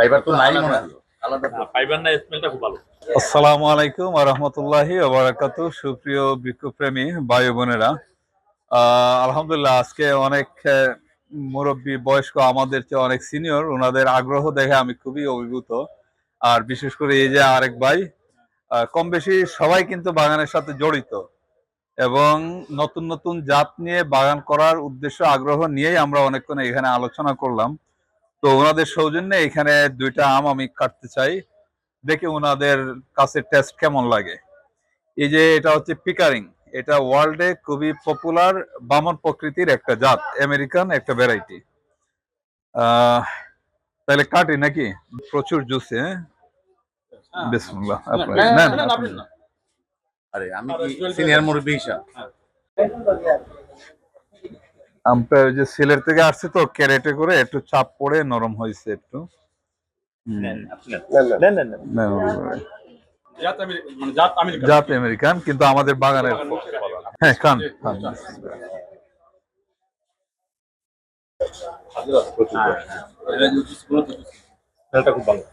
Fibre তো নাই মনে হলো। ফাইবার না, স্মেলটা খুব ভালো। আসসালামু আলাইকুম ওয়া রাহমাতুল্লাহি ওয়া বারাকাতুহু। সুপ্রিয় বৃক্ষপ্রেমী ভাই বোনেরা, আলহামদুলিল্লাহ আজকে অনেক মুরব্বী বয়স্ক, আমাদের চেয়ে অনেক সিনিয়র, ওনাদের আগ্রহ দেখে আমি খুবই অভিভূত। আর বিশেষ করে এই যে আরেক ভাই, কম বেশি সবাই কিন্তু বাগানের সাথে জড়িত এবং নতুন নতুন জাত নিয়ে বাগান করার উদ্দেশ্য আগ্রহ নিয়েই আমরা অনেকক্ষণ এখানে আলোচনা করলাম। তো ওনাদের সৌজন্যে এখানে দুইটা আম আমি কাটতে চাই, দেখে ওনাদের কাছে টেস্ট কেমন লাগে। এই যে এটা হচ্ছে পিকারিং, এটা ওয়ার্ল্ডে খুবই পপুলার বামন প্রকৃতির একটা জাত, আমেরিকান একটা ভ্যারাইটি। তাহলে কাটি নাকি? প্রচুর জুসে। বিসমিল্লাহ, নেন। আরে আমি কি সিনিয়র মুরব্বি হিসাব? আমটা ওই যে সিলেট থেকে আসছে তো, ক্যারেটে করে একটু চাপ পড়ে নরম হয়েছে একটু। জাত আমেরিকান, কিন্তু আমাদের বাগানের। হ্যাঁ, খান খান। খুব ভালো।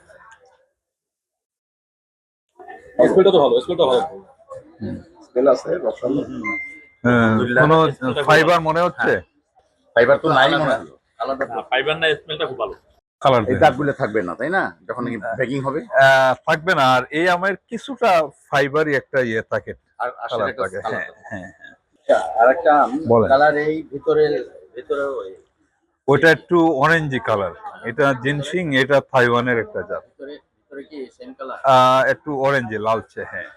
স্মেলটা তো ভালো, স্মেলটা ভালো। স্মেল আছে, রসাল। কোনো ফাইবার মনে হচ্ছে? ফাইবার তো নাই মনে হলো। ফাইবার না, স্মেলটা খুব ভালো। কালার এই দাগগুলো থাকবে না, তাই না? যখন নাকি বেকিং হবে থাকবে না। আর এই আমের কিছুটা ফাইবারই একটা ইয়ে থাকে, আর কালার আসলে থাকে। হ্যাঁ হ্যাঁ। আরেকটা আম বলেন। কালার এই ভিতরে ওই ওইটা একটু অরেঞ্জি কালার, এটা জিনসিং, এটা তাইওয়ানের একটা জাত। ভিতরে কি সেম কালার? একটু অরেঞ্জি লালচে। হ্যাঁ,